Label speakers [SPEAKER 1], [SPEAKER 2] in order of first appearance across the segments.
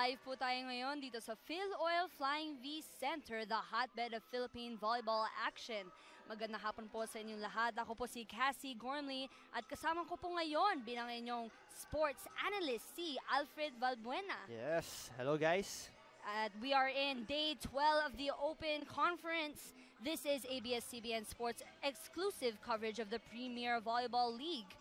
[SPEAKER 1] Live po tayo ngayon dito sa PhilOil Flying V Center, the hotbed of Philippine volleyball action. Magandang hapon po sa inyong lahat. Ako po si Cassie Gormley at kasama ko po ngayon bilang inyong sports analyst si Alfred Valbuena.
[SPEAKER 2] Yes, hello guys.
[SPEAKER 1] We are in day 12 of the Open Conference. This is ABS-CBN Sports exclusive coverage of the Premier Volleyball League.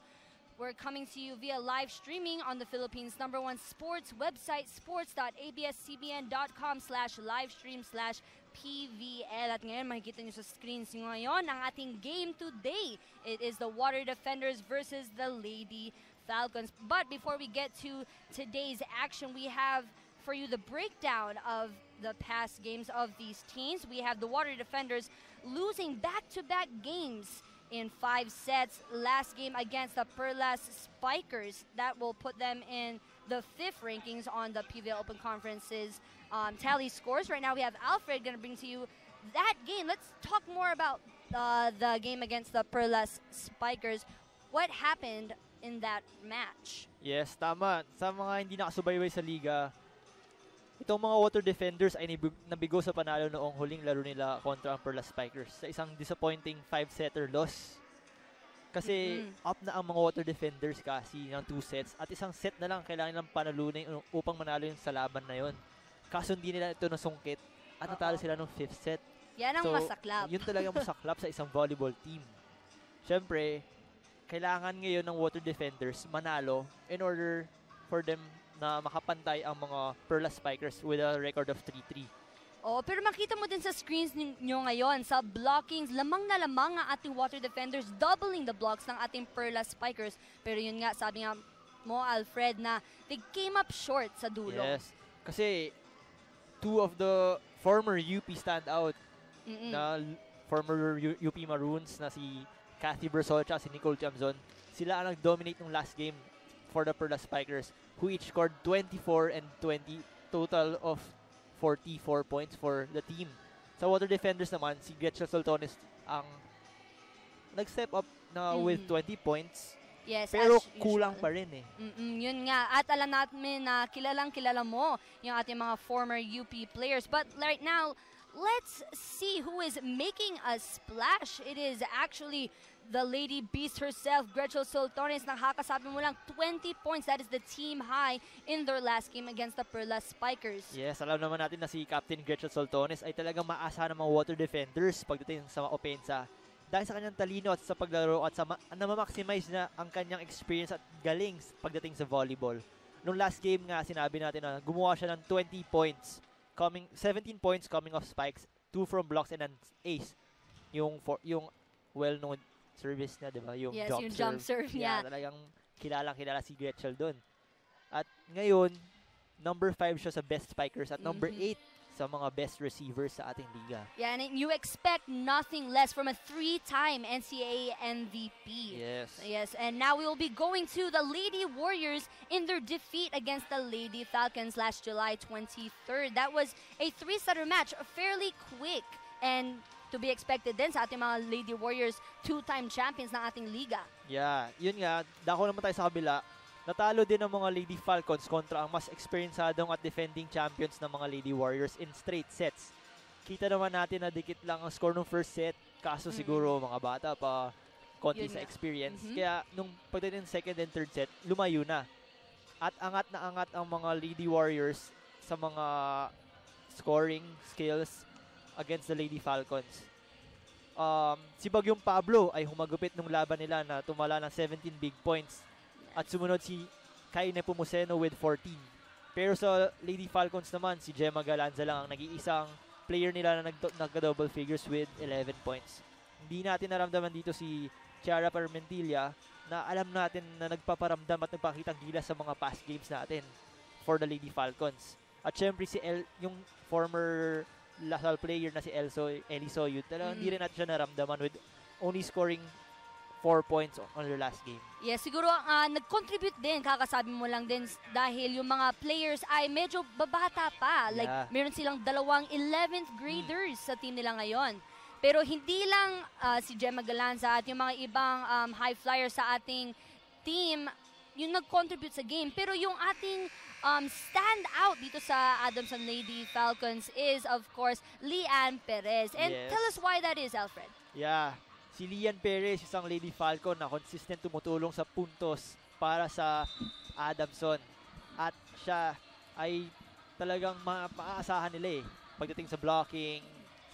[SPEAKER 1] We're coming to you via live streaming on the Philippines' #1 sports website, sports.abscbn.com/livestream/PVL. At ngayon, makikita nyo sa screens nyo ngayon ang ating game today. It is the Water Defenders versus the Lady Falcons. But before we get to today's action, we have for you the breakdown of the past games of these teams. We have the Water Defenders losing back-to-back games in 5 sets. Last game against the Perlas Spikers. That will put them in the 5th rankings on the PVL Open Conference's tally scores. Right now we have Alfred going to bring to you that game. Let's talk more about the game against the Perlas Spikers. What happened in that match?
[SPEAKER 2] Yes, tama. Sa mga hindi nakasubaybay sa liga, itong mga Water Defenders ay nabigo sa panalo noong huling laro nila kontra ang Perlas Spikers sa isang disappointing 5-setter loss. Kasi up na ang mga Water Defenders kasi ng 2 sets at isang set na lang kailangan nilang panalunin upang manalo yung sa laban na yon. Kaso hindi nila ito nasungkit at natalo sila ng 5th set.
[SPEAKER 1] Yan ang masaklap.
[SPEAKER 2] Yun talaga masaklap sa isang volleyball team. Siyempre, kailangan ngayon ng Water Defenders manalo in order for them na makapantay ang mga Perlas Spikers with a record of 3-3.
[SPEAKER 1] Oh, pero makita mo din sa screens nyo ngayon, sa blockings, lamang na lamang ang ating Water Defenders, doubling the blocks ng ating Perlas Spikers. Pero yun nga, sabi nga mo, Alfred, na they came up short sa dulo.
[SPEAKER 2] Yes, kasi 2 of the former UP standout na former UP Maroons na si Cathy Bersol at si Nicole Chamzon, sila ang nag-dominate ng last game for the Perlas Spikers, who each scored 24 and 20, total of 44 points for the team. Sa Water Defenders naman, si Gretchen Soltones ang nag-step up na with 20 points.
[SPEAKER 1] Yes,
[SPEAKER 2] pero kulang pa rin eh.
[SPEAKER 1] Yun nga. At alam natin na kilala mo yung ating mga former UP players. But right now, let's see who is making a splash. It is actually the Lady Beast herself, Gretchen Soltones. Nakakasabi mo lang 20 points. That is the team high in their last game against the Perlas Spikers.
[SPEAKER 2] Yes, alam naman natin na si Captain Gretchen Soltones ay talagang maasahan ng mga Water Defenders pagdating sa mga opensa. Dahil sa kanyang talino at sa paglaro at sa na-maximize na ang kanyang experience at galing pagdating sa volleyball. Nung last game nga, sinabi natin na gumawa siya ng 20 points. 17 points coming off spikes, 2 from blocks and an ace. Yung well-known service na, di ba? Yung jump serve niya. Talagang kilala si Gretchen doon. At ngayon, number 5 siya sa best spikers at number 8 sa mga best receivers sa ating liga.
[SPEAKER 1] Yeah, and you expect nothing less from a 3-time NCAA MVP. Yes, and now we will be going to the Lady Warriors in their defeat against the Lady Falcons last July 23rd. That was a 3-setter match, fairly quick, and to be expected din sa ating mga Lady Warriors, 2-time champions ng ating liga.
[SPEAKER 2] Yeah, yun nga, dako naman tayo sa kabila. Natalo din ang mga Lady Falcons kontra ang mas experiensadong at defending champions ng mga Lady Warriors in straight sets. Kita naman natin na dikit lang ang score ng first set, kaso siguro mga bata pa, konti sa experience. Kaya nung pagdating second and third set, lumayo na. At angat na angat ang mga Lady Warriors sa mga scoring skills against the Lady Falcons. Si Bagyong Pablo ay humagupit nung laban nila na tumala ng 17 big points. At sumunod si Kai Nepomuceno with 14. Pero sa Lady Falcons naman, si Gemma Galanza lang ang nag-iisang player nila na nagka-double figures with 11 points. Hindi natin naramdaman dito si Chiara Parmentilla na alam natin na nagpaparamdam at nagpakitang gilas sa mga past games natin for the Lady Falcons. At syempre yung former Lasal player na si Eli Soyud, talagang hindi rin natin siya naramdaman with only scoring 4 points on their last game.
[SPEAKER 1] Yes, siguro nag-contribute din, kakasabi mo lang din, dahil yung mga players ay medyo babata pa. Like, meron silang 2 11th graders sa team nila ngayon. Pero hindi lang si Gemma Galanza at yung mga ibang high flyers sa ating team yung nag-contribute sa game. Pero yung ating stand out dito sa Adamson Lady Falcons is, of course, Lian Perez. And
[SPEAKER 2] Yes.
[SPEAKER 1] tell us why that is, Alfred.
[SPEAKER 2] Yeah. Si Lian Perez, isang Lady Falcon na consistent tumutulong sa puntos para sa Adamson. At siya ay talagang maaasahan nila pagdating sa blocking,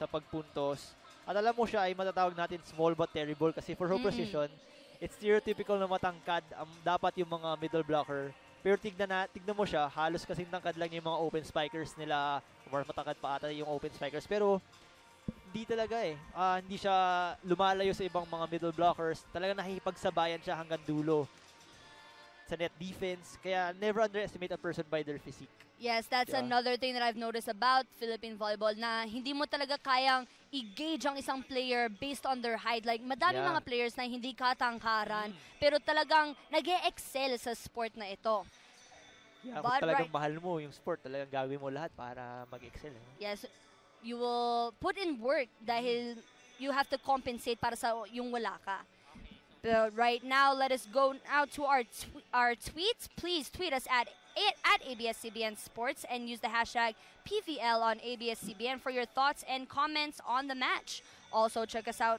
[SPEAKER 2] sa pagpuntos. At alam mo siya ay matatawag natin small but terrible kasi for her position, it's stereotypical na matangkad dapat yung mga middle blocker. Pero tignan mo siya, halos kasing tangkad lang yung mga open spikers nila, or matangkad pa ata yung open spikers. Pero hindi talaga hindi siya lumalayo sa ibang mga middle blockers. Talaga nakikipagsabayan siya hanggang dulo sa net defense. Kaya never underestimate a person by their physique.
[SPEAKER 1] Yes, that's another thing that I've noticed about Philippine volleyball na hindi mo talaga kayang i-gauge ang isang player based on their height. Like, madami mga players na hindi katangkaran, pero talagang nag-e-excel sa sport na ito.
[SPEAKER 2] Yeah, kung talagang mahal mo yung sport, talagang gagawin mo lahat para mag-excel.
[SPEAKER 1] Yes, you will put in work dahil you have to compensate para sa yung wala ka. But right now, let us go out to our tweets. Please tweet us at ABS-CBN Sports and use the hashtag PVL on ABS-CBN for your thoughts and comments on the match. Also, check us out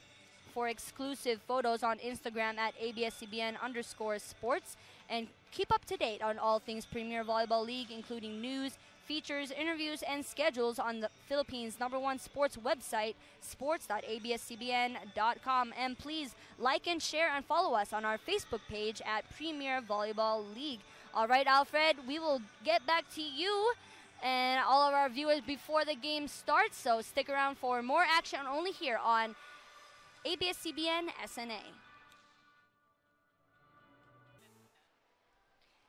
[SPEAKER 1] for exclusive photos on Instagram at ABS-CBN_sports. And keep up to date on all things Premier Volleyball League, including news, features, interviews, and schedules on the Philippines' #1 sports website, sports.abscbn.com. And please like and share and follow us on our Facebook page at Premier Volleyball League. All right, Alfred, we will get back to you and all of our viewers before the game starts. So stick around for more action only here on ABS-CBN SNA.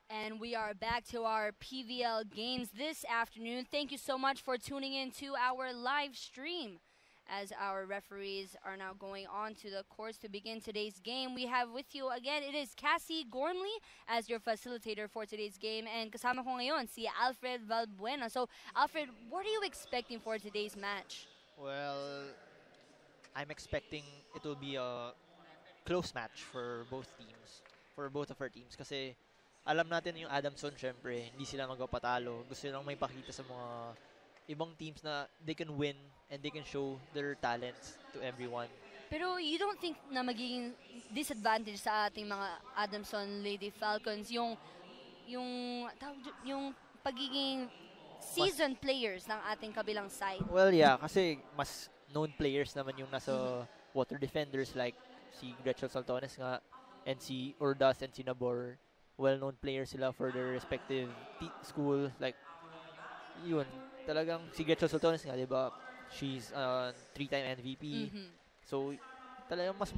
[SPEAKER 1] And we are back to our PVL games this afternoon. Thank you so much for tuning in to our live stream. As our referees are now going on to the courts to begin today's game, we have with you again, it is Cassie Gormley as your facilitator for today's game. And kasama ko ngayon si Alfred Valbuena. So, Alfred, what are you expecting for today's match?
[SPEAKER 2] Well, I'm expecting it will be a close match for both teams, for both of our teams. Kasi alam natin yung Adamson, syempre, hindi sila magpapatalo. Gusto nilang may pakita sa mga ibang teams na they can win and they can show their talents to everyone.
[SPEAKER 1] Pero you don't think na magiging disadvantage sa ating mga Adamson Lady Falcons yung pagiging seasoned players ng ating kabilang side?
[SPEAKER 2] Well, yeah, kasi mas known players naman yung nasa water defenders like si Gretchen Saltones nga and si Urdas and si Nabor. Well-known players sila for their respective school. Like, yun, talagang si Gretchen Saltones nga, di ba? She's a 3-time MVP. So, talagang mas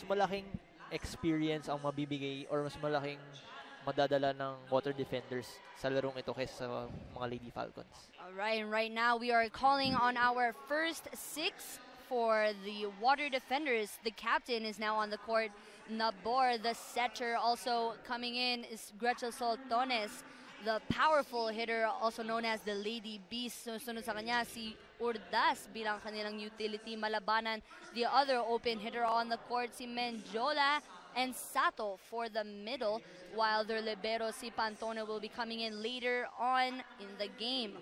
[SPEAKER 2] malaking experience ang mabibigay or mas malaking madadala ng water defenders sa larong ito kaysa sa mga Lady Falcons.
[SPEAKER 1] Alright, and right now we are calling on our first 6 for the water defenders. The captain is now on the court. Nabor, the setter, also coming in is Gretchen Saltones, the powerful hitter, also known as the Lady Beast. Sunod sa kanya si Urdas bilang kanilang utility malabanan. The other open hitter on the court, si Menjola and Sato for the middle, while their libero, si Pantone, will be coming in later on in the game.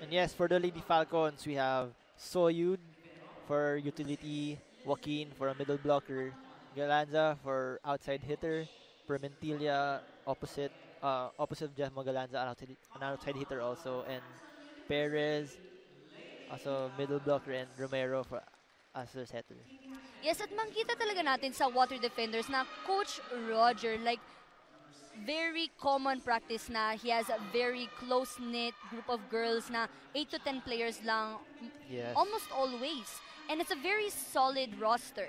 [SPEAKER 2] And yes, for the Lady Falcons, we have Soyud for utility, Joaquin for a middle blocker, Galanza for outside hitter, Permentilla opposite Jeff Magalanza, an outside hitter also, and Perez also middle blocker, and Romero for as a setter.
[SPEAKER 1] Yes, at makita talaga natin sa water defenders na Coach Roger, like, very common practice na he has a very close-knit group of girls na 8 to 10 players lang, almost always. And it's a very solid roster.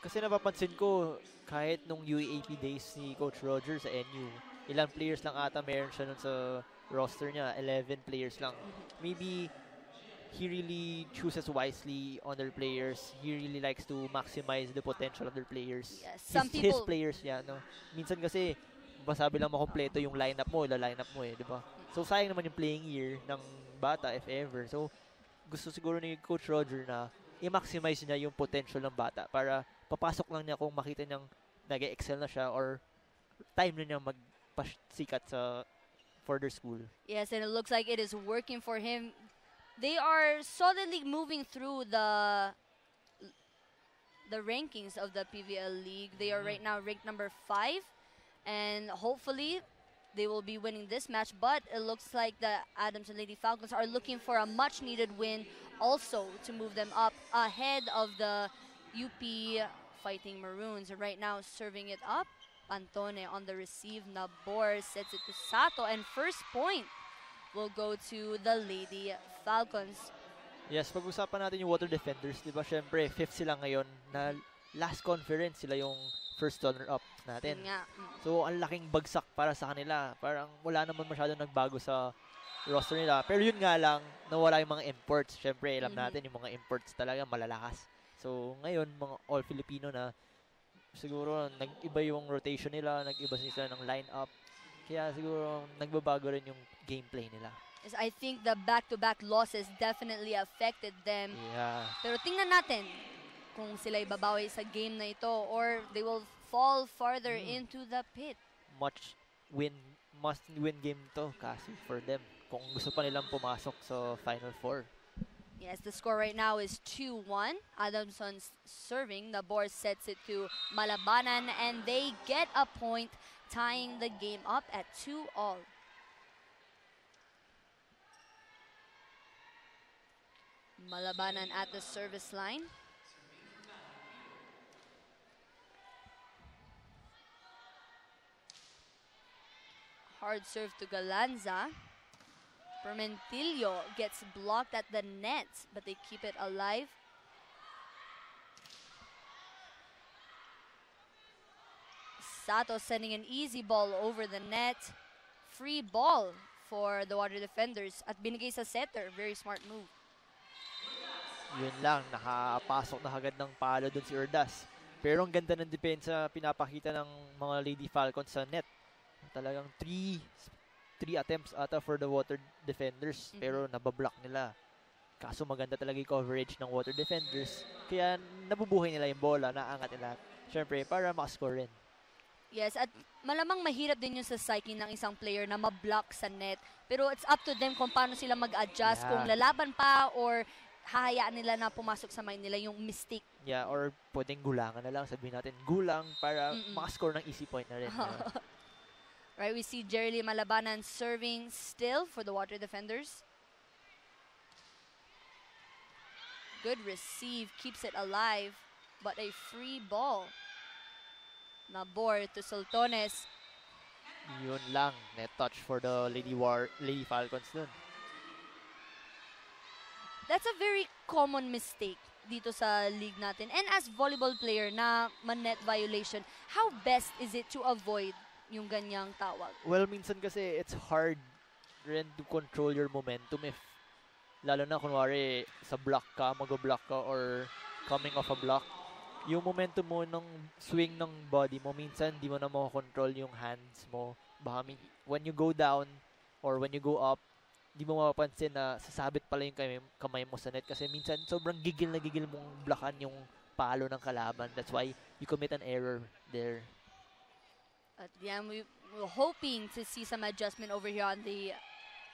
[SPEAKER 2] Kasi napapansin ko, kahit nung UAAP days ni Coach Roger sa NU, ilang players lang ata meron siya nun sa roster niya, 11 players lang. Maybe he really chooses wisely on their players. He really likes to maximize the potential of their players.
[SPEAKER 1] Yes,
[SPEAKER 2] his players, no? Minsan kasi, masabi lang makompleto yung lineup mo, di ba? So, sayang naman yung playing year ng bata, if ever. So, gusto siguro ni Coach Roger na i-maximize niya yung potential ng bata para papasok lang niya kung makita niyang nag-excel na siya or time na niya magpasikat for their school.
[SPEAKER 1] Yes, and it looks like it is working for him. They are solidly moving through the rankings of the PVL League. They are right now ranked number 5, and hopefully they will be winning this match. But it looks like the Adams and Lady Falcons are looking for a much-needed win also to move them up ahead of the UP Fighting Maroons. And right now serving it up, Antone on the receive. Nabor sets it to Sato, and first point will go to the Lady Falcons.
[SPEAKER 2] Yes, pag-usapan natin yung Water Defenders, di ba syempre, 5th sila ngayon na last conference, sila yung first runner-up natin.
[SPEAKER 1] Yun nga.
[SPEAKER 2] So, ang laking bagsak para sa kanila. Parang wala naman masyadong nagbago sa roster nila. Pero yun nga lang, nawala yung mga imports. Syempre, alam natin yung mga imports talaga malalakas. So, ngayon, mga all-Filipino na, siguro nag-iba yung rotation nila, nag-iba sila ng line-up. Kaya siguro nagbabago rin yung gameplay nila.
[SPEAKER 1] Yes, I think the back-to-back losses definitely affected them.
[SPEAKER 2] Yeah.
[SPEAKER 1] Pero tingnan natin kung sila ibabawi sa game na ito or they will fall farther into the pit.
[SPEAKER 2] Must-win game to kasi for them kung gusto pa nilang pumasok sa Final Four.
[SPEAKER 1] Yes, the score right now is 2-1. Adamson's serving. The board sets it to Malabanan, and they get a point, tying the game up at 2-all. Malabanan at the service line. Hard serve to Galanza. Permentillo gets blocked at the net, but they keep it alive. Sato sending an easy ball over the net. Free ball for the Water Defenders at binigay sa setter. Very smart move.
[SPEAKER 2] Yun lang, nakapasok na agad ng palo dun si Urdas. Pero ang ganda ng depensa pinapakita ng mga Lady Falcons sa net. Talagang 3 attempts ata for the Water Defenders, pero nabablock nila. Kaso maganda talaga yung coverage ng Water Defenders. Kaya nabubuhay nila yung bola, naangat nila. Siyempre, para makascore rin.
[SPEAKER 1] Yes, at malamang mahirap din yung sa psyche ng isang player na mablock sa net. Pero it's up to them kung paano sila mag-adjust, kung lalaban pa or hahayaan nila na pumasok sa mind nila yung mistake.
[SPEAKER 2] Yeah, or pwedeng gulangan na lang. Sabihin natin, gulang para makascore ng easy point na rin.
[SPEAKER 1] Right, we see Jerry Malabanan serving still for the Water Defenders. Good receive, keeps it alive, but a free ball. Nabor to Soltones.
[SPEAKER 2] Yun lang, net touch for the Lady Falcons dun.
[SPEAKER 1] That's a very common mistake dito sa league natin. And as volleyball player na man-net violation, how best is it to avoid yung ganyang tawag?
[SPEAKER 2] Well, minsan kasi it's hard rin to control your momentum if lalo na kunwari sa block ka, mag-block ka or coming off a block. Yung momentum mo ng swing ng body mo, minsan di mo na makakontrol yung hands mo. Baka when you go down or when you go up, di mo mapapansin na sasabit pala yung kamay mo sa net kasi minsan sobrang gigil mong blockan yung palo ng kalaban. That's why you commit an error there.
[SPEAKER 1] At yan, we're hoping to see some adjustment over here on the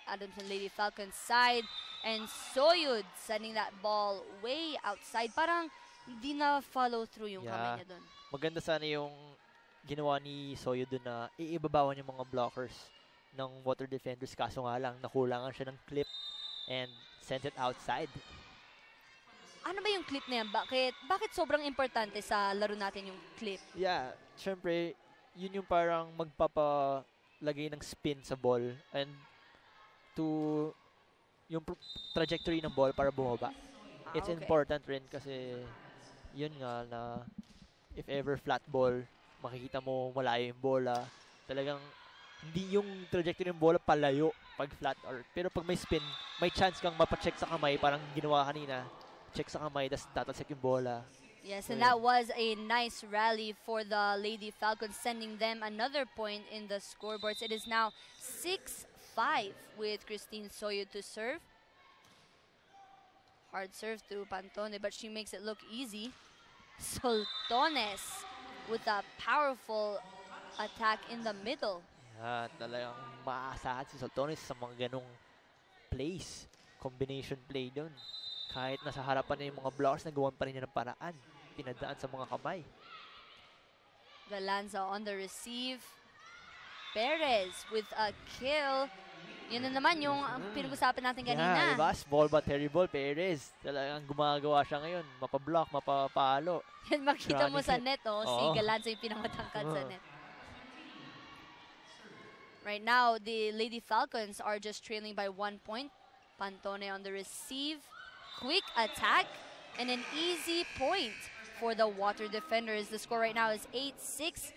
[SPEAKER 1] Adams and Lady Falcons side. And Soyud sending that ball way outside. Parang hindi na follow through yung kamay niya doon. Maganda
[SPEAKER 2] sana yung ginawa ni Soyud doon na iibabawan yung mga blockers ng Water Defenders. Kaso nga lang, nakulangan siya ng clip and sent it outside.
[SPEAKER 1] Ano ba yung clip na yan? Bakit sobrang importante sa laro natin yung clip?
[SPEAKER 2] Yeah, syempre, yun yung parang magpapalagay ng spin sa ball and to yung trajectory ng ball para bumaba. It's important rin kasi yun nga na if ever flat ball, makikita mo malayo yung bola. Talagang hindi yung trajectory ng bola palayo pag flat pero pag may spin, may chance kang mapacheck sa kamay parang ginawa kanina. Check sa kamay, tas tatalsik yung bola.
[SPEAKER 1] Yes, and that was a nice rally for the Lady Falcons, sending them another point in the scoreboards. It is now 6-5 with Christine Soyud to serve. Hard serve to Pantone, but she makes it look easy. Soltones with a powerful attack in the middle.
[SPEAKER 2] Talagang maaasahan si Soltones sa mga ganong plays. Combination play doon. Kahit nasa harapan na yung mga blockers, nagawan pa rin niya ng paraan. Pinadaan sa mga kamay.
[SPEAKER 1] Galanza on the receive. Perez with a kill. Yun na naman yung pinag-usapan natin kanina.
[SPEAKER 2] Diba? Small but terrible, Perez. Talagang gumagawa siya ngayon. Mapablock, mapapalo.
[SPEAKER 1] Yan, makita mo sa
[SPEAKER 2] Running
[SPEAKER 1] net, oh. Si
[SPEAKER 2] Oo.
[SPEAKER 1] Galanza yung pinakamatangkad sa net. Right now, the Lady Falcons are just trailing by 1 point. Pantone on the receive. Quick attack. And an easy point for the Water Defenders. The score right now is 8-6.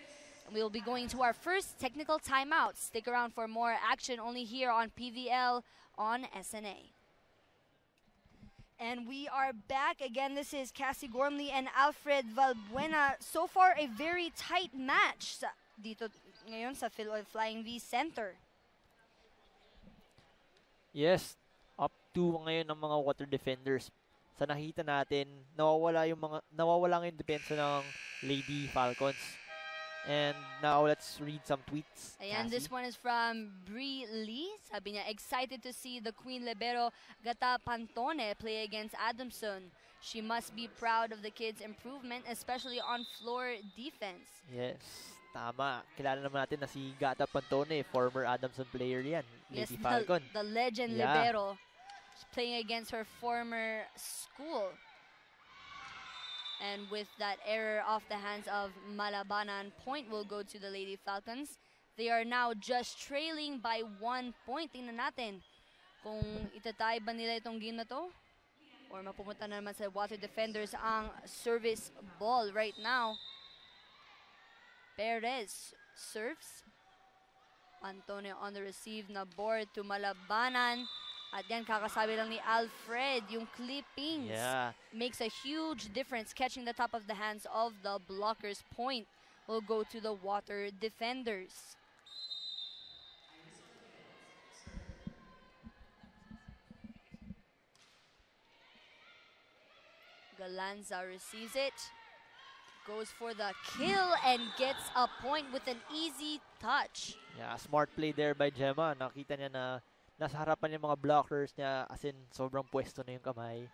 [SPEAKER 1] We'll be going to our first technical timeout. Stick around for more action only here on PVL on SNA. And we are back again. This is Cassie Gormley and Alfred Valbuena. So far, a very tight match dito ngayon sa Philoy Flying V Center.
[SPEAKER 2] Yes, up to ngayon ng mga Water Defenders. Sa nakita natin, nawawala nga yung depensa ng Lady Falcons. And now let's read some tweets.
[SPEAKER 1] Ayan,
[SPEAKER 2] Cassie.
[SPEAKER 1] this one is from Brie Lee. Sabi niya, excited to see the Queen Libero Gata Pantone play against Adamson. She must be proud of the kids' improvement, especially on floor defense.
[SPEAKER 2] Yes, tama. Kilala naman natin na si Gata Pantone, former Adamson player yan. Lady Falcon.
[SPEAKER 1] The legend
[SPEAKER 2] Yeah.
[SPEAKER 1] Libero. She's playing against her former school. And with that error off the hands of Malabanan, point will go to the Lady Falcons. They are now just trailing by 1 point. Tingnan natin kung itatay ba nila itong game na to or mapupunta na naman sa Water Defenders ang service ball right now. Perez serves. Antonio on the receive na board to Malabanan. At yan, kakasabi lang ni Alfred, yung clippings makes a huge difference. Catching the top of the hands of the blockers. Point will go to the Water Defenders. Galanza receives it. Goes for the kill and gets a point with an easy touch.
[SPEAKER 2] Yeah, smart play there by Gemma. Nakita niya na nasa harapan yung mga blockers niya, as in sobrang pwesto na yung kamay.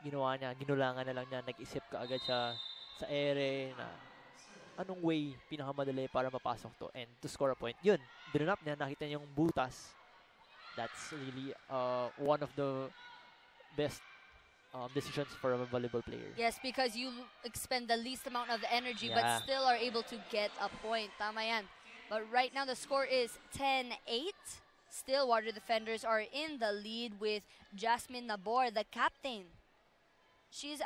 [SPEAKER 2] Ginawa niya, ginulangan na lang niya, nag-isip ka agad siya sa ere na anong way pinakamadali para mapasok to and to score a point. Yun, dinunap niya, nakita niya yung butas. That's really one of the best decisions for a volleyball player.
[SPEAKER 1] Yes, because you expend the least amount of energy but
[SPEAKER 2] Yeah.
[SPEAKER 1] still are able to get a point. Tama yan. But right now the score is 10-8. Still, Water Defenders are in the lead with Jasmine Nabor, the captain. She has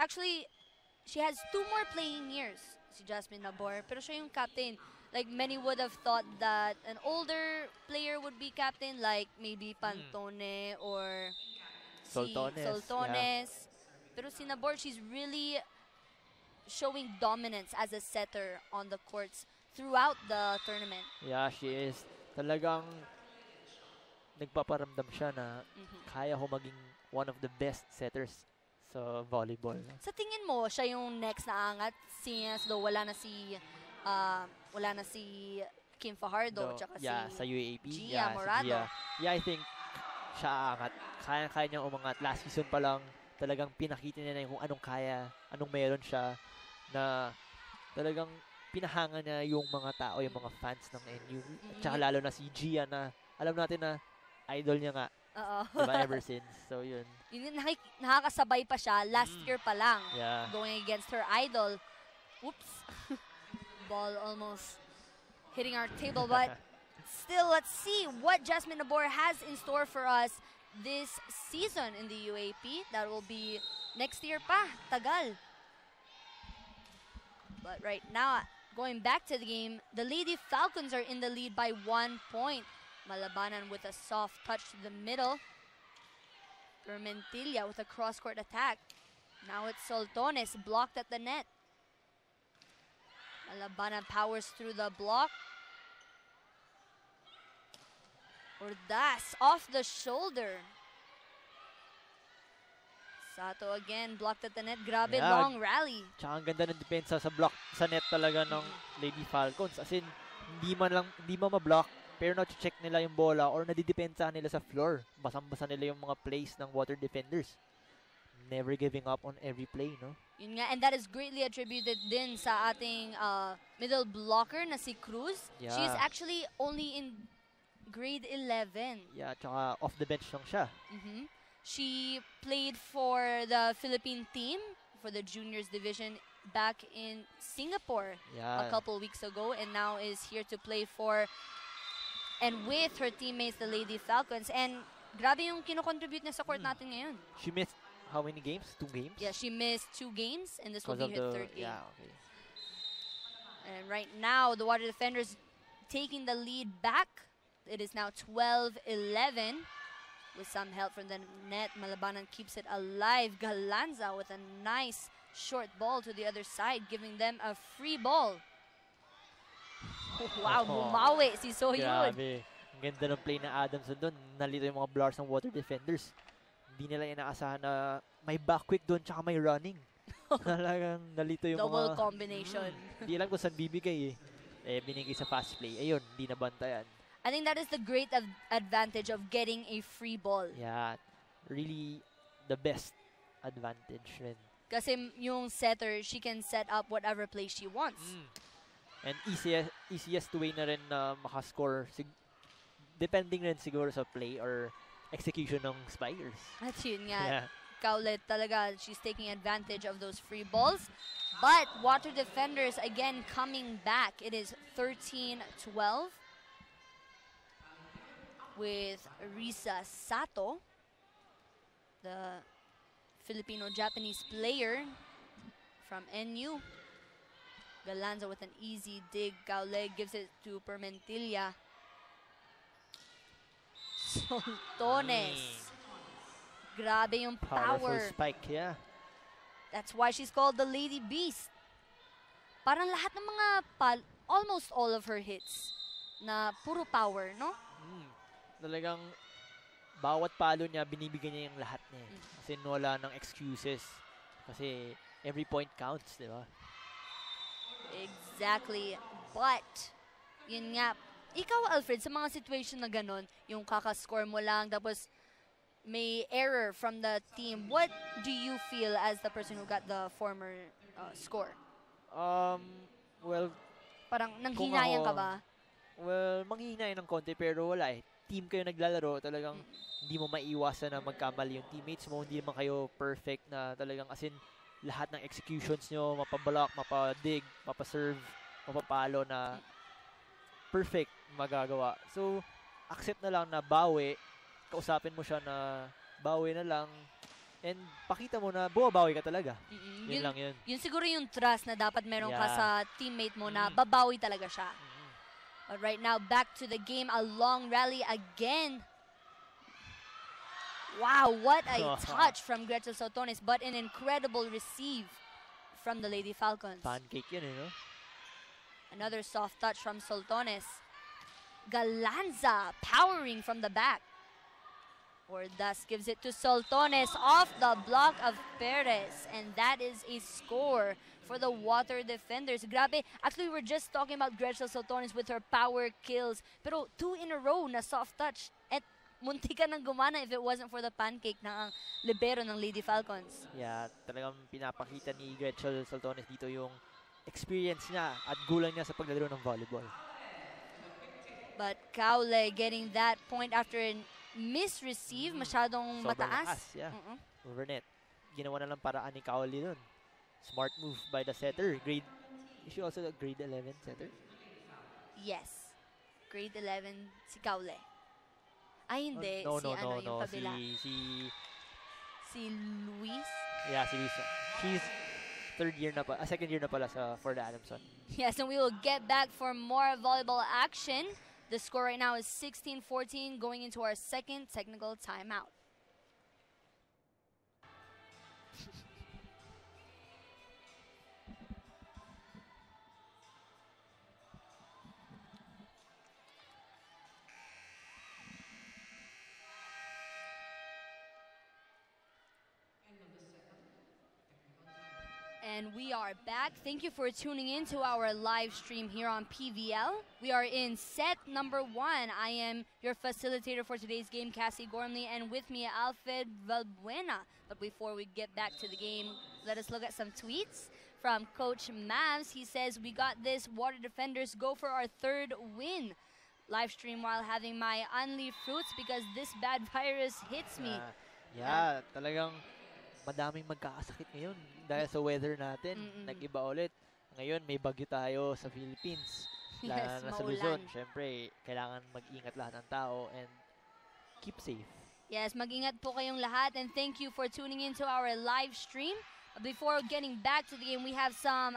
[SPEAKER 1] 2 more playing years, si Jasmine Nabor, pero siya yung captain. Like, many would have thought that an older player would be captain, like maybe Pantone or
[SPEAKER 2] Soltones,
[SPEAKER 1] Soltones. Pero si Nabor, she's really showing dominance as a setter on the courts throughout the tournament.
[SPEAKER 2] Yeah, she is. Talagang nagpaparamdam siya na kaya ko maging one of the best setters sa volleyball.
[SPEAKER 1] Sa tingin mo, siya yung next na angat since though wala na si Kim Fajardo tsaka
[SPEAKER 2] sa UAP.
[SPEAKER 1] Gia Morado.
[SPEAKER 2] Yeah, I think siya aangat. Kaya niyang umangat. Last season pa lang, talagang pinakita niya na kung anong kaya, anong meron siya na talagang pinahanga niya yung mga tao, yung mga fans ng NU. Tsaka lalo na si Gia na alam natin na idol niya nga.
[SPEAKER 1] Oo.
[SPEAKER 2] Diba, ever since. So, yun.
[SPEAKER 1] Yun, nakakasabay pa siya last year pa lang.
[SPEAKER 2] Yeah.
[SPEAKER 1] Going against her idol. Oops. Ball almost hitting our table. But still, let's see what Jasmine Nabor has in store for us this season in the UAP. That will be next year pa. Tagal. But right now, going back to the game, the Lady Falcons are in the lead by 1 point. Malabanan with a soft touch to the middle. Vermentilla with a cross-court attack. Now it's Soltones blocked at the net. Malabanan powers through the block. Ordaz off the shoulder. Sato again blocked at the net. Grabe, long rally.
[SPEAKER 2] Tsaka ang ganda ng depensa sa block sa net talaga ng Lady Falcons. As in, hindi man ma-block, pero na-check nila yung bola or nadidepensa nila sa floor. Basang-basa nila yung mga plays ng water defenders. Never giving up on every play, no?
[SPEAKER 1] Yun nga, and that is greatly attributed din sa ating middle blocker na si Cruz.
[SPEAKER 2] Yeah.
[SPEAKER 1] She's actually only in grade 11.
[SPEAKER 2] Yeah, tsaka off the bench lang siya.
[SPEAKER 1] She played for the Philippine team for the juniors division back in Singapore a couple weeks ago, and now is here to play for and with her teammates, the Lady Falcons. And grabe yung kinocontribute niya sa court natin ngayon.
[SPEAKER 2] She missed how many games? 2 games?
[SPEAKER 1] Yeah, she missed 2 games, and this will be her third game.
[SPEAKER 2] Yeah, okay.
[SPEAKER 1] And right now, the Water Defenders taking the lead back. It is now 12-11. With some help from the net, Malabanan keeps it alive. Galanza with a nice short ball to the other side, giving them a free ball. Wow, bumawi si Soyun.
[SPEAKER 2] Grabe. Ang ganda ng play na Adamson doon. Nalito yung mga blars ng water defenders. Hindi nila inaasahan na may back quick doon tsaka may running. Talagang nalito yung
[SPEAKER 1] double combination.
[SPEAKER 2] Hindi alam kung saan bibigay binigay sa fast play. Ayun, hindi nabantayan.
[SPEAKER 1] I think that is the great advantage of getting a free ball.
[SPEAKER 2] Yeah, really the best advantage rin.
[SPEAKER 1] Kasi yung setter, she can set up whatever play she wants.
[SPEAKER 2] And easiest way na rin na makascore, depending rin siguro sa play or execution ng Spikers.
[SPEAKER 1] At yun nga, Kaulet talaga, she's taking advantage of those free balls. But Water Defenders again coming back. It is 13-12. With Risa Sato, the Filipino-Japanese player from NU. Galanza with an easy dig. Gauleg gives it to Permentilla. Soltones. Grabe yung power.
[SPEAKER 2] Powerful spike, yeah.
[SPEAKER 1] That's why she's called the Lady Beast. Parang lahat ng mga almost all of her hits na puro power, no?
[SPEAKER 2] Talagang bawat palo niya, binibigyan niya yung lahat niya. Kasi wala ng excuses. Kasi every point counts, di ba?
[SPEAKER 1] Exactly. But, yun nga, ikaw, Alfred, sa mga situation na ganun, yung kakascore mo lang, tapos may error from the team, what do you feel as the person who got the former score?
[SPEAKER 2] Well,
[SPEAKER 1] parang nanghinayang ka ba?
[SPEAKER 2] Well, manghihinayang ng konti, pero wala eh. Team kayo naglalaro, talagang hindi mo maiiwasan na magkamali yung teammates mo, hindi naman kayo perfect na talagang as in lahat ng executions nyo, mapablock, mapadig, mapaserve, mapapalo na perfect magagawa. So, accept na lang na bawi, kausapin mo siya na bawi na lang, and pakita mo na bumabawi ka talaga. Yun lang yun.
[SPEAKER 1] Yun siguro yung trust na dapat meron ka sa teammate mo na babawi talaga siya. But right now, back to the game. A long rally again. Wow, what a touch from Gretchen Sotones, but an incredible receive from the Lady Falcons.
[SPEAKER 2] Pancake yun, no?
[SPEAKER 1] Another soft touch from Soltones. Galanza powering from the back. Ordaz gives it to Soltones off the block of Perez. And that is a score for the Water Defenders. Grabe. Actually, we're just talking about Gretchen Soltones with her power kills. Pero 2 in a row na soft touch. At muntikan ng gumana if it wasn't for the pancake ng libero ng Lady Falcons.
[SPEAKER 2] Yeah, talagang pinapakita ni Gretchen Soltones dito yung experience niya at gulang niya sa paglalaro ng volleyball.
[SPEAKER 1] But Kaule getting that point after a misreceive, masyadong mataas.
[SPEAKER 2] Yeah. Overnet. Ginawa na lang paraan ni Kaule dun. Smart move by the setter. Is she also a grade 11 setter?
[SPEAKER 1] Yes. Grade 11 si Kaule. Ay, hindi.
[SPEAKER 2] No,
[SPEAKER 1] yung kabila. Si Luis?
[SPEAKER 2] Yeah, si Luis. She's second year na pala for the Adamson.
[SPEAKER 1] Yes, and we will get back for more volleyball action. The score right now is 16-14 going into our second technical timeout. And we are back. Thank you for tuning in to our live stream here on PVL. We are in set number 1. I am your facilitator for today's game, Cassie Gormley, and with me, Alfred Valbuena. But before we get back to the game, let us look at some tweets from Coach Mavs. He says, "We got this. Water Defenders go for our 3rd win. Live stream while having my unleaf fruits because this bad virus hits me."
[SPEAKER 2] Talagang madaming magkakasakit ngayon dahil sa weather natin. Nag-iba ulit. Ngayon, may bagyo tayo sa Philippines.
[SPEAKER 1] Yes,
[SPEAKER 2] na sa Luzon. Siyempre, kailangan mag-ingat lahat ng tao and keep safe.
[SPEAKER 1] Yes, mag-ingat po kayong lahat and thank you for tuning in to our live stream. Before getting back to the game, we have some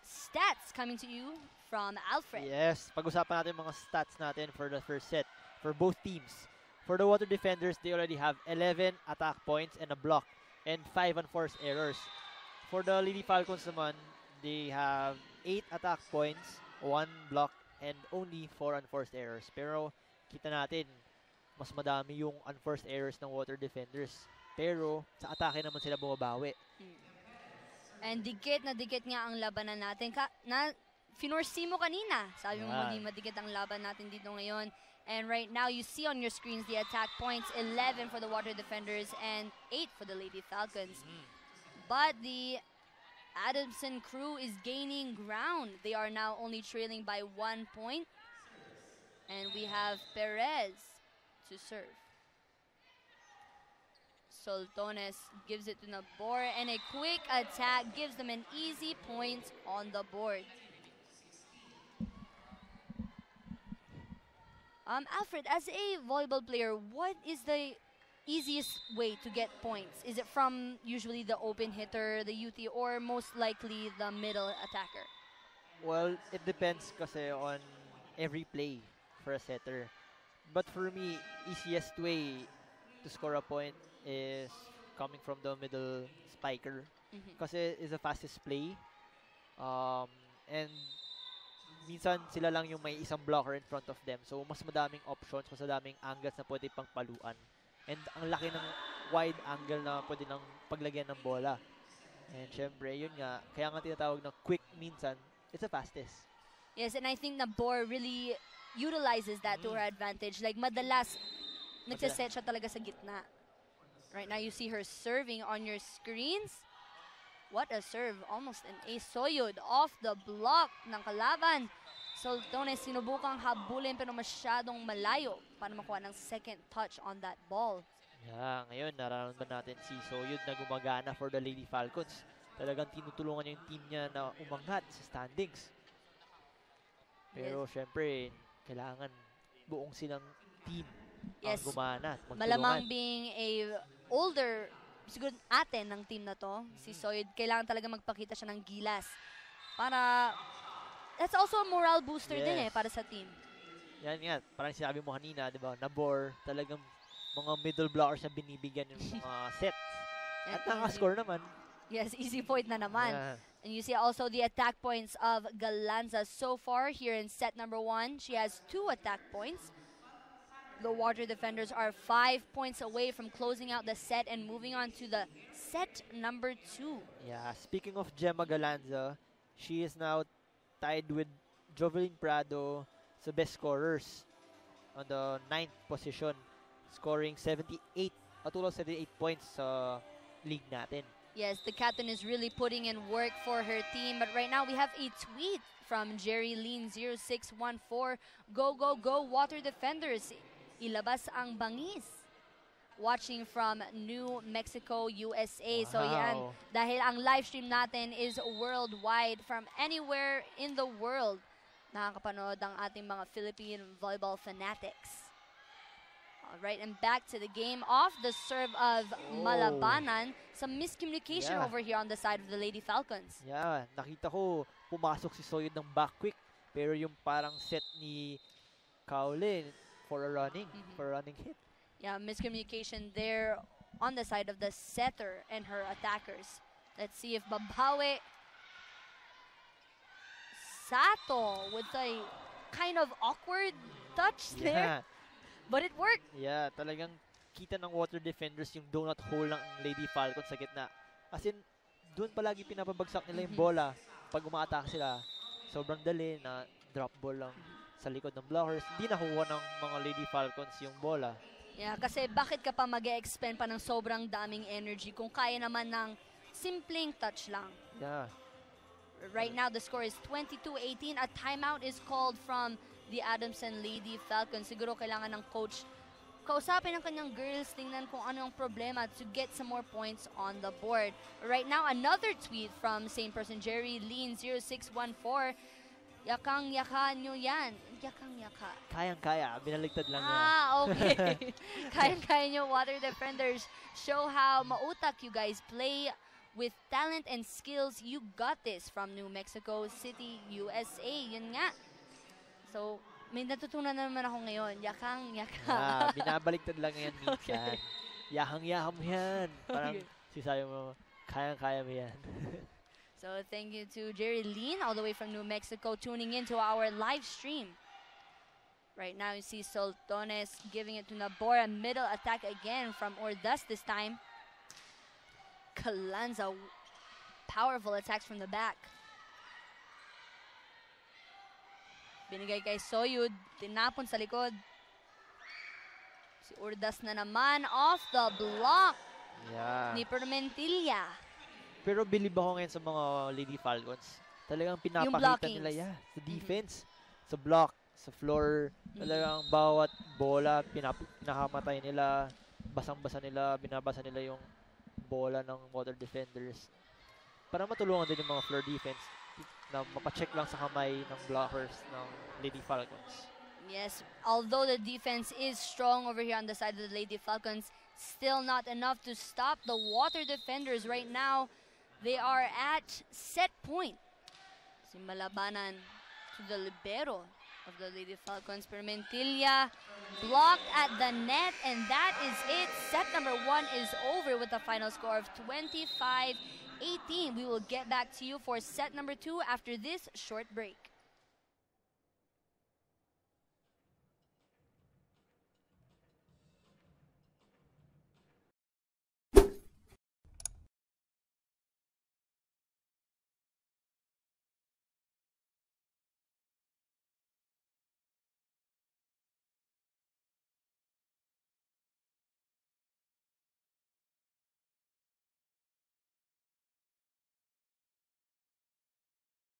[SPEAKER 1] stats coming to you from Alfred.
[SPEAKER 2] Yes, pag-usapan natin mga stats natin for the first set for both teams. For the Water Defenders, they already have 11 attack points and a block and 5 unforced errors. For the Lady Falcons naman, they have 8 attack points, 1 block, and only 4 unforced errors. Pero kita natin, mas madami yung unforced errors ng Water Defenders. Pero sa atake naman sila bumabawi.
[SPEAKER 1] And dikit nga ang labanan natin. Finorsi mo kanina. Sabi mo maging madikit ang laban natin dito ngayon. And right now, you see on your screens the attack points, 11 for the Water Defenders and 8 for the Lady Falcons. But the Adamson crew is gaining ground. They are now only trailing by 1 point. And we have Perez to serve. Soltones gives it to Nabor, and a quick attack gives them an easy point on the board. Alfred, as a volleyball player, what is the easiest way to get points? Is it from usually the open hitter, the UT, or most likely the middle attacker?
[SPEAKER 2] Well, it depends kasi on every play for a setter. But for me, easiest way to score a point is coming from the middle spiker. Kasi it's the fastest play. And minsan sila lang yung may isang blocker in front of them. So, mas madaming options, mas madaming angles na pwede pang paluan. And ang laki ng wide angle na pwede nang paglagyan ng bola. And syempre, yun nga, kaya nga tinatawag na quick minsan, it's the fastest.
[SPEAKER 1] Yes, and I think Nabor really utilizes that to her advantage. Like, madalas, nagsaset siya talaga sa gitna. Right now, you see her serving on your screens. What a serve. Almost an ace. Soyud off the block ng kalaban. Soltones sinubukang habulin pero masyadong malayo para makuha ng second touch on that ball.
[SPEAKER 2] Yeah, ngayon nararamdaman natin si Soyud na gumagana for the Lady Falcons. Talagang tinutulungan niya yung team niya na umangat sa standings. Pero syempre, kailangan buong silang team ang gumana.
[SPEAKER 1] Malamang being a older siguro ate ng team na to, si Soyud, kailangan talaga magpakita siya ng gilas. Para, that's also a morale booster din para sa team.
[SPEAKER 2] Yan nga, parang sinabi mo kanina, di ba, Nabor, talagang mga middle blockers na binibigyan yung mga sets. At nakascore naman.
[SPEAKER 1] Yes, easy point na naman. And you see also the attack points of Galanza so far here in set number 1. She has 2 attack points. The Water Defenders are 5 points away from closing out the set and moving on to the set number 2.
[SPEAKER 2] Yeah, speaking of Gemma Galanza, she is now tied with Jovelyn Prado sa best scorers on the 9th position, scoring 78, a total of 78 points sa league natin.
[SPEAKER 1] Yes, the captain is really putting in work for her team, but right now we have a tweet from Jerry Lean 0614. Go, go, go, Water Defenders. Ilabas ang bangis. Watching from New Mexico, USA. Wow. So yan, dahil ang live stream natin is worldwide from anywhere in the world. Nakakapanood ang ating mga Philippine volleyball fanatics. Alright, and back to the game. Off the serve of Malabanan. Some miscommunication over here on the side of the Lady Falcons.
[SPEAKER 2] Yeah, nakita ko pumasok si Soyud ng back quick. Pero yung parang set ni Kaolin for a running hit.
[SPEAKER 1] Yeah, miscommunication there on the side of the setter and her attackers. Let's see if babawi. Sato with a kind of awkward touch there. But it worked.
[SPEAKER 2] Yeah, talagang kita ng Water Defenders yung donut hole ng Lady Falcons sa gitna. As in, doon palagi pinapabagsak nila yung bola pag umaatake sila. Sobrang dali na drop ball lang sa likod ng blockers. Hindi nakuha ng mga Lady Falcons yung bola.
[SPEAKER 1] Yeah, kasi bakit ka pa mag-expend pa ng sobrang daming energy kung kaya naman ng simpleng touch lang?
[SPEAKER 2] Yeah.
[SPEAKER 1] Right now, the score is 22-18. A timeout is called from the Adamson Lady Falcons. Siguro kailangan ng coach kausapin ang kanyang girls, tingnan kung ano ang problema to get some more points on the board. Right now, another tweet from same person, Jerry Lean 0614. Yakang-yaka nyo yan. Yakang-yaka.
[SPEAKER 2] Kayang-kaya. Binaligtad lang niya.
[SPEAKER 1] Okay. Kayang-kaya nyo, Water Defenders. Show how mautak you guys play with talent and skills. You got this from New Mexico City, USA. Yun nga. So, may natutunan na naman ako ngayon. Yakang-yaka.
[SPEAKER 2] Binabaligtad lang yan minsan. Yakang-yaka mo yan. Parang sisayo mo, kayang-kaya mo yan.
[SPEAKER 1] So, thank you to Jerry Lean, all the way from New Mexico, tuning into our live stream. Right now, you see Soltones giving it to Nabora. Middle attack again from Ordaz this time. Kalanza, powerful attacks from the back. Binigay kay Soyud, tinapon sa likod. Si Ordaz na naman off the block ni Permentilla.
[SPEAKER 2] Pero believe ako ngayon sa mga Lady Falcons. Talagang pinapakita nila sa defense, sa block, sa floor. Talagang bawat bola, pinakamatay nila, basang-basa nila, binabasa nila yung bola ng Water Defenders. Para matulungan din yung mga floor defense na mapacheck lang sa kamay ng blockers ng Lady Falcons.
[SPEAKER 1] Yes, although the defense is strong over here on the side of the Lady Falcons, still not enough to stop the Water Defenders right now. They are at set point. Simbalabanan to the libero of the Lady Falcons. Permentilla blocked at the net, and that is it. Set number 1 is over with a final score of 25-18. We will get back to you for set number 2 after this short break.